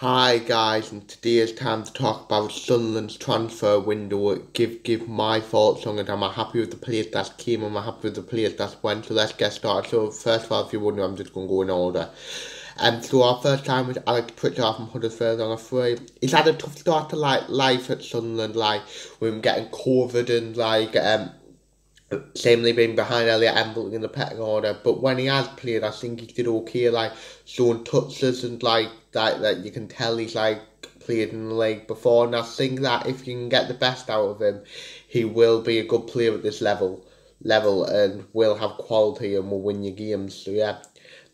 Hi guys, and today is time to talk about Sunderland's transfer window. Give my thoughts on it. Am I happy with the players that came? Am I happy with the players that went? So let's get started. So first of all, if you wonder, I'm just going to go in order. So our first time was Alex Pritchard from Huddersfield on a free. He's had a tough start to life at Sunderland, with him getting COVID and seemingly being behind Elliot Embleton in the pecking order, but when he has played, I think he did okay, showing touches and that you can tell he's played in the league before, and I think that if you can get the best out of him, he will be a good player at this level and will have quality and will win your games. So yeah,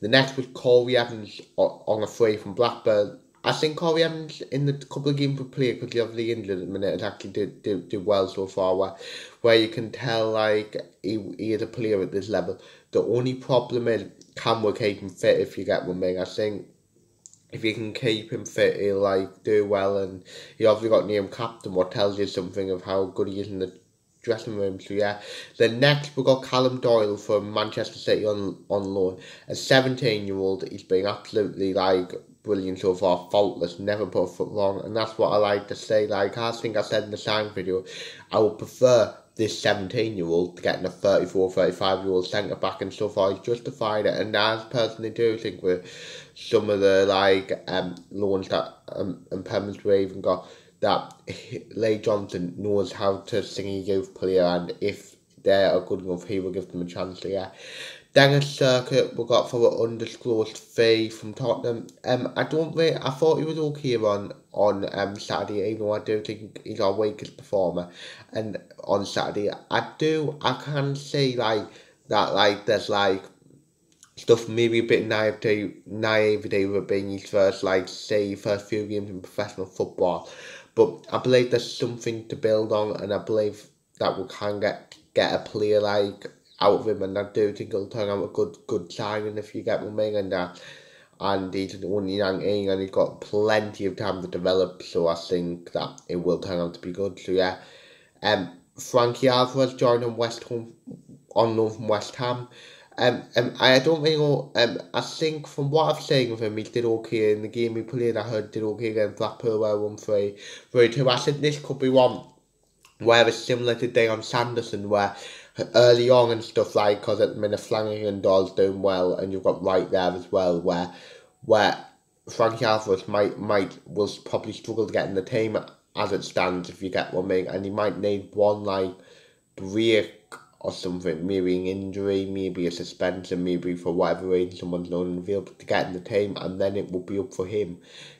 the next was Corey Evans on a free from Blackburn. I think Corey Evans, in the couple of games we played, because he's obviously injured at the minute, has actually did well so far, where you can tell he is a player at this level. The only problem is, can we keep him fit, if you get what I mean? I think if you can keep him fit, he'll do well, and he obviously got named captain, what tells you something of how good he is in the dressing room. So yeah, then next we got Callum Doyle from Manchester City on loan. A 17-year-old, he's been absolutely brilliant so far, faultless, never put a foot wrong, and that's what I like to say. I think I said in the sign video, I would prefer this 17-year-old to getting a 34, 35-year-old centre back, and so far he's justified it. And I personally do think with some of the loans that and permits we even got, that Leigh Johnson knows how to sing a youth player, and if they are good enough, he will give them a chance. So yeah. Then a circuit we got for an undisclosed fee from Tottenham. I thought he was okay on Saturday, even though I do think he's our weakest performer. And on Saturday, I can see that there's stuff, maybe a bit naivety with being his first first few games in professional football. But I believe there's something to build on, and I believe that we can get a player out of him, and I do think he'll turn out a good signing, if you get what I mean. And he's only 19 and he's got plenty of time to develop, so I think that it will turn out to be good. So yeah, Frankie Alvarez joined on loan from West Ham. I don't really know. I think from what I've seen of him, he did okay in the game he played. I heard did okay against Blackpool, where 1-3, I think this could be one where it's similar to Deon Sanderson, where early on and stuff, because at the minute Flanagan does doing well, and you've got Wright there as well, where Frankie Alvarez will probably struggle to get in the team as it stands, if you get what I mean, and he might need one break or something, maybe an injury, maybe a suspension, maybe for whatever reason someone's not in the field to get in the team, and then it will be up for him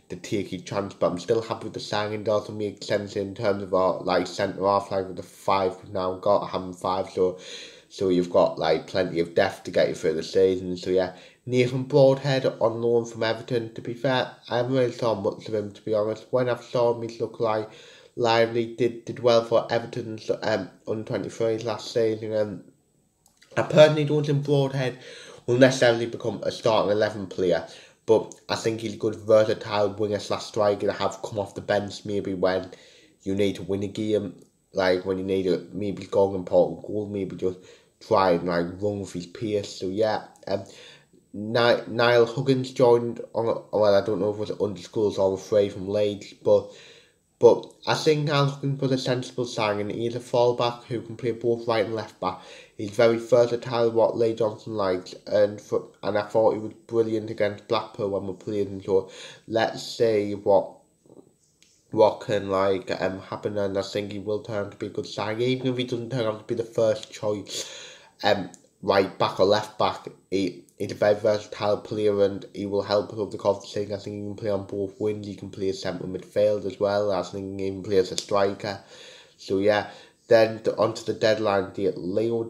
to take his chance. But I'm still happy with the signing. It doesn't make sense in terms of our centre half, with the 5 we've now got, having 5, so you've got plenty of depth to get you through the season. So yeah, Nathan Broadhead on loan from Everton. To be fair, I haven't really saw much of him, to be honest. When I've saw him, he's looked lively, did well for Everton's under 23s last season, and I personally don't think Broadhead will necessarily become a starting 11 player, but I think he's a good versatile winger / striker to have come off the bench, maybe when you need to win a game, when you need to maybe score an important goal, maybe just try and run with his pace. So yeah, Niall Huggins joined on, I don't know if it was undisclosed or free from Leeds, but I think Niall Huggins was a sensible signing. He's a fallback who can play both right and left back. He's very versatile, what Leigh Johnson likes, and I thought he was brilliant against Blackpool when we played him. So let's see what can happen, and I think he will turn out to be a good signing, even if he doesn't turn out to be the first choice right back or left back. He's a very versatile player, and he will help us up the conference. I think he can play on both wings. He can play as central midfield as well. I think he can even play as a striker. So yeah, then onto the deadline date, Leo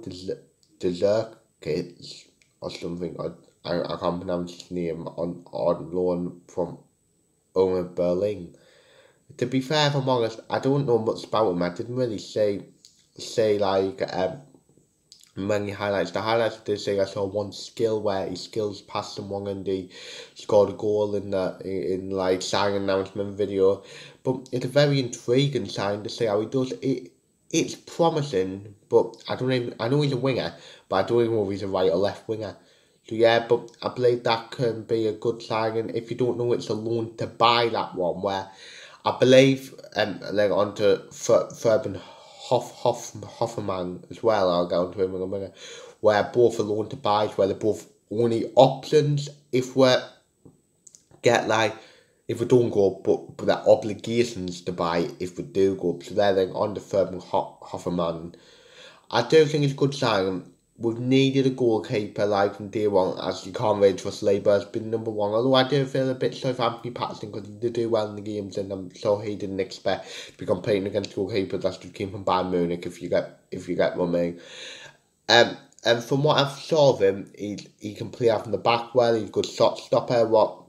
Dezerkis or something, I can't pronounce his name, on loan from Berlin. To be fair, if I'm honest, I don't know much about him. I didn't really say many highlights. The highlights I did say, I saw one skill where he skills past someone and he scored a goal in sign announcement video. But it's a very intriguing sign to see how he does it. It's promising, but I know he's a winger, but I don't even know if he's a right or left winger. So yeah, but I believe that can be a good sign. If you don't know, it's a loan to buy, that one, where I believe, like onto Ferben Hofferman as well, I'll get onto him in a minute, where both are loan to buys, where they're both only options if we get like, if we don't go up, but they're obligations to buy if we do go up. So they're then on the Ferben Hofferman. I do think it's a good sign. We've needed a goalkeeper like from day one, as you can't really trust Labour has been number one. Although I do feel a bit sorry for Anthony Patterson because he did do well in the games, and I'm sure he didn't expect to be competing against goalkeepers that just came from Bayern Munich. If you get what I mean. And from what I've saw of him, he can play out from the back well. He's a good shot stopper. What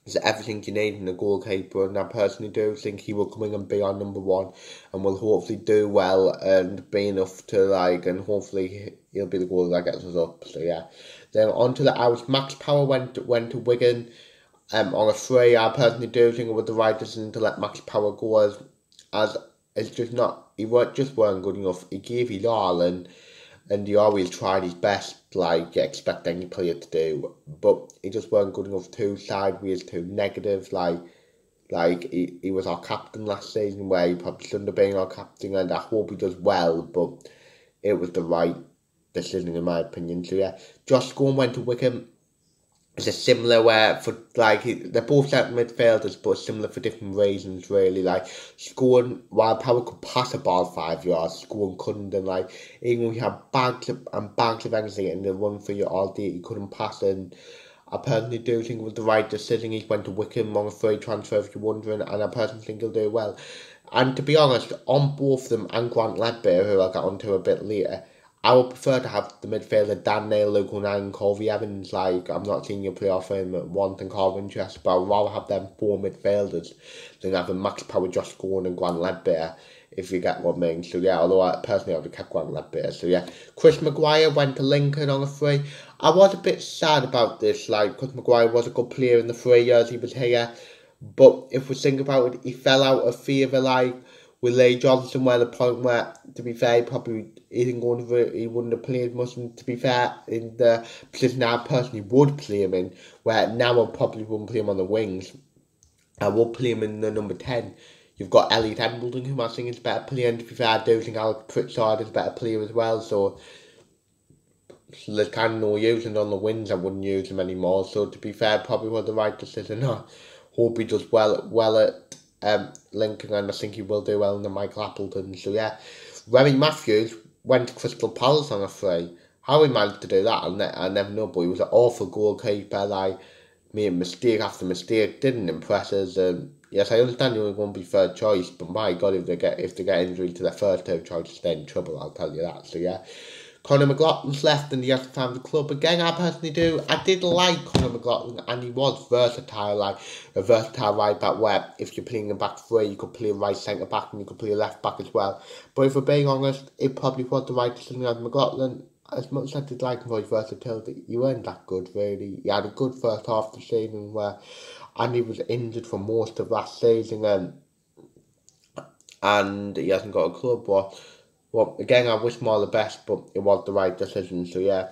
is everything you need in a goalkeeper, and I personally do think he will come in and be our number one, and will hopefully do well and be enough to like, and hopefully he'll be the goal that gets us up. So yeah, then on to the out. Max Power went to Wigan, on a free. I personally do think it was the right decision to let Max Power go, as it's just not, he weren't good enough. He gave his all, and he always tried his best, like you expect any player to do, but he just weren't good enough. Too sideways, too negative. Like he was our captain last season, where he probably shouldn't have been our captain, and I hope he does well, but it was the right decision in my opinion. So yeah, Josh Scowen went to Wickham. It's a similar where for like they're both centre midfielders, but similar for different reasons really. Like Scowen, while Power could pass a ball 5 yards, Scowen couldn't, and like even when he had bags of energy and the run for you all day, he couldn't pass. And I personally do think it was the right decision. He went to Wickham on a free transfer, if you're wondering, and I personally think he'll do well. And to be honest, on both of them and Grant Ledbetter, who I'll get onto a bit later, I would prefer to have the midfielder Dan Neil, Luke O'Neill and Colby Evans. Like, I'm not seeing you play off him at one and Carl Winchester, but I'd rather have them four midfielders than having Max Power, Josh Scowen and Grant Ledbetter, if you get what I mean. So yeah, although I personally would have kept Grant Ledbetter. So yeah, Chris Maguire went to Lincoln on a free. I was a bit sad about this, like, Chris Maguire was a good player in the 3 years he was here, but if we think about it, he fell out of favour, like, with Lee Johnson, where the point where, to be fair, he wouldn't have played much, and to be fair, in the position I personally would play him in, where now I probably wouldn't play him on the wings, I would play him in the number 10. You've got Elliot Embleton, who I think is a better player, and to be fair, I do think Alex Pritchard is a better player as well, so there's kind of no use, and on the wings I wouldn't use him anymore. So to be fair, probably was the right decision. I hope he does well at Lincoln, and I think he will do well in the Michael Appleton. So yeah, Remy Matthews went to Crystal Palace on a free. How he managed to do that, I never know, but he was an awful goalkeeper, like, made mistake after mistake, didn't impress us. Yes, I understand he was going to be third choice, but my God, if they get injury to their first two choices, they're in trouble, I'll tell you that. So yeah, Conor McLaughlin's left and he has to find the club again. I personally do. I did like Conor McLaughlin, and he was versatile, like a versatile right back, where if you're playing a back three, you could play right centre back and you could play left back as well. But if we're being honest, it probably was the right decision as McLaughlin. As much as I did like him for his versatility, he weren't that good really. He had a good first half of the season and he was injured for most of last season, and he hasn't got a club. Well, again, I wish him all the best, but it was the right decision. So yeah,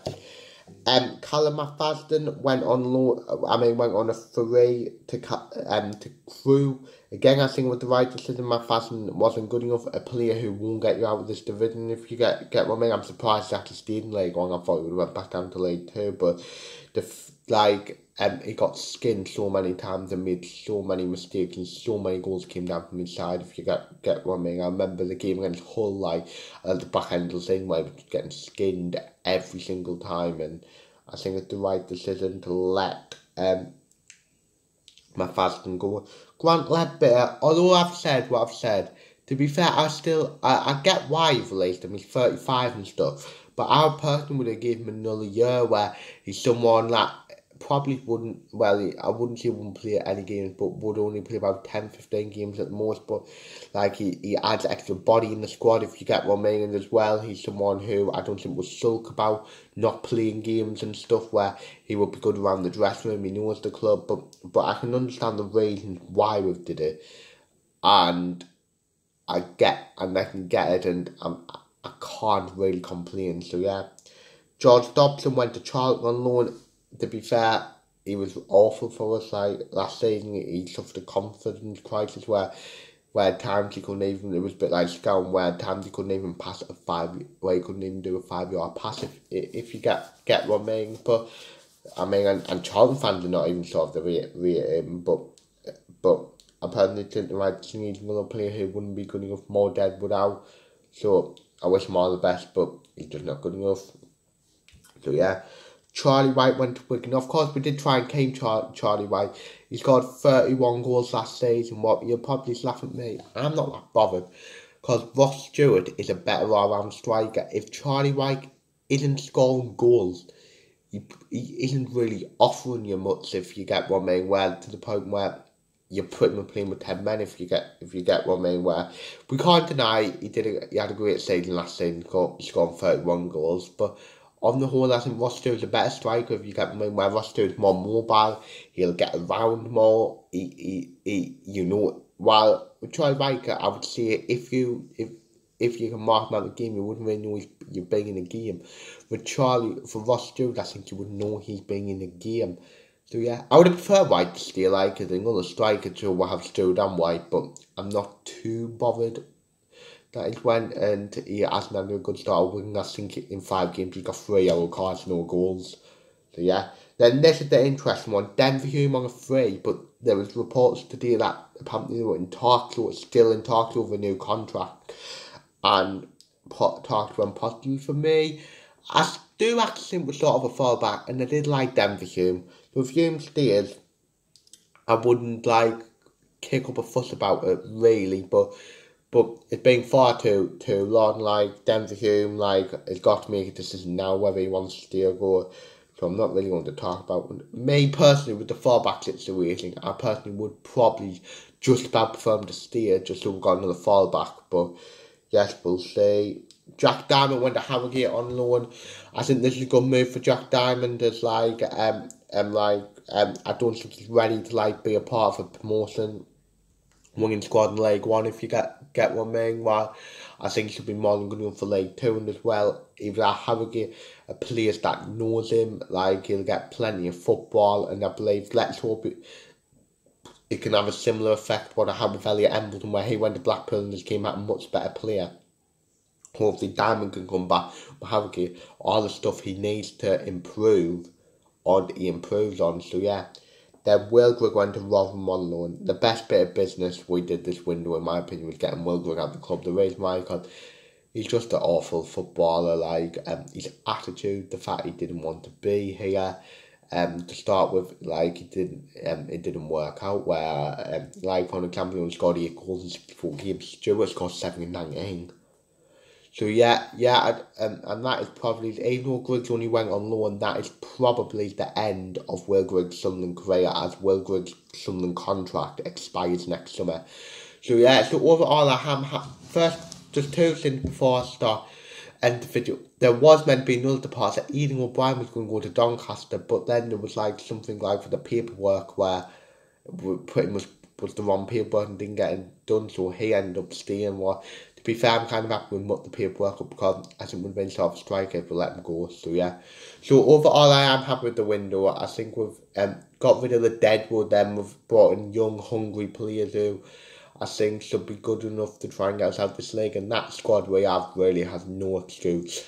Callum McFadden went on a free to Crewe. Again, I think it was the right decision. McFadden wasn't good enough. A player who won't get you out of this division, if you get what I mean. I'm surprised he actually stayed in League One. I thought he would have went back down to League Two, but he got skinned so many times and made so many mistakes, and so many goals came down from his side, if you get what I mean. I remember the game against Hull, like, at the back end of the thing, where he was getting skinned every single time, and I think it's the right decision to let McFadden go. Grant Ledbetter, although I've said what I've said, to be fair, I get why you've released him. He's 35 and stuff, but I personally would have given him another year where he's someone that probably wouldn't, I wouldn't say he wouldn't play any games, but would only play about 10-15 games at the most. But like, he adds extra body in the squad, if you get what I mean. And as well, he's someone who I don't think would sulk about not playing games and stuff, where he would be good around the dressing room. He knows the club, but I can understand the reasons why we've did it, and I can get it, and I can't really complain. So yeah, George Dobson went to Charlton on loan. to be fair, he was awful for us. Like last season, he suffered a confidence crisis where at times he couldn't even. It was a bit like Scout, where at times he couldn't even pass a where he couldn't even do a 5 yard pass. If you get what I mean, but I mean, and Charlton fans are not even sort of the rate him, but I personally think the right thing is another player who wouldn't be good enough, more dead without. So I wish him all the best, but he's just not good enough. So yeah, Charlie White went to Wigan. Of course, we did try and cane Charlie White. He scored 31 goals last season. What, you'll probably laugh at me. I'm not that bothered, because Ross Stewart is a better all-round striker. If Charlie White isn't scoring goals, he isn't really offering you much, if you get what I mean. Well, to the point where you're pretty much playing with 10 men, if you get what I mean. Where we can't deny he had a great season last season, scoring 31 goals, but on the whole, I think Ross Stewart's a better striker, if you get what I mean. Where Ross Stewart's more mobile, he'll get around more. While with Troy Riker, I would say if you can mark him out of the game, you wouldn't really know you're being in a game. For Ross Stewart, I think you would know he's being in a game. So yeah, I would have preferred White to stay like another striker to have Stewart and White, but I'm not too bothered that he went, and he hasn't had a good start. I think in 5 games he's got 3 yellow cards, no goals. So yeah. Then this is the interesting one. Denver Hume on a free, but there was reports today that apparently they were still in talks over a new contract, and talks went positive for me. I do actually think we're sort of a fallback, and I did like Denver Hume. So if Hume stays, I wouldn't kick up a fuss about it really, but it's been far too long. Like Denver Hume, has got to make a decision now whether he wants to stay or go. So I'm not really going to talk about it. Me personally, with the fallback situation, I personally would probably just about prefer him to stay, just so we've got another fallback. But yes, we'll see. Jack Diamond went to Harrogate on loan. I think this is a good move for Jack Diamond. As I don't think he's ready to be a part of a promotion winning squad in League One, if you get what I mean. Well, I think he should be more than good enough for League Two, and as well, if I Harrogate a place that knows him, he'll get plenty of football, and I believe, let's hope it can have a similar effect what I had with Elliot Embleton, where he went to Blackpool and just came out a much better player. Hopefully Diamond can come back with Harrogate, all the stuff he needs to improve on, he improves on. So yeah, then Will Grigg went to Rotherham on loan. The best bit of business we did this window, in my opinion, was getting Will Grigg at the club. The reason why, because he's just an awful footballer. His attitude, the fact he didn't want to be here, to start with, it didn't work out. Where, for example, he scored 8 goals in 64 games. Stewart scored 7 in 19. So yeah, and that is probably, even though Griggs only went on loan, that is probably the end of Will Grigg's Sunderland career, as Will Grigg's Sunderland contract expires next summer. So yeah, so overall, first, just 2 things before I start end the video. There was meant to be another departure. Eden O'Brien was going to go to Doncaster, but then there was something for the paperwork where pretty much was the wrong paperwork and didn't get it done, so he ended up staying. To be fair, I'm kind of happy with what the paperwork up, because I think we've been sort of a striker if we let him go. So yeah. So overall, I am happy with the window. I think we've got rid of the deadwood, then we've brought in young, hungry players who I think should be good enough to try and get us out of this league. And that squad we have really has no excuse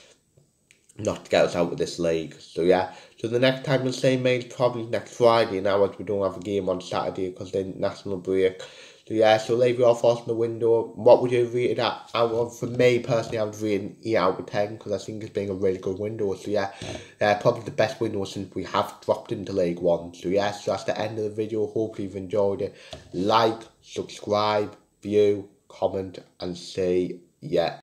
not to get us out of this league. So yeah. So the next time we'll say maybe probably next Friday now, as we don't have a game on Saturday because the national break. So yeah, so leave your thoughts in the window. What would you rate it at? For me personally, I would rate an 8 out of 10, because I think it's been a really good window. So yeah, probably the best window since we have dropped into League One. So yeah, so that's the end of the video. Hopefully you've enjoyed it. Like, subscribe, view, comment, and say yeah.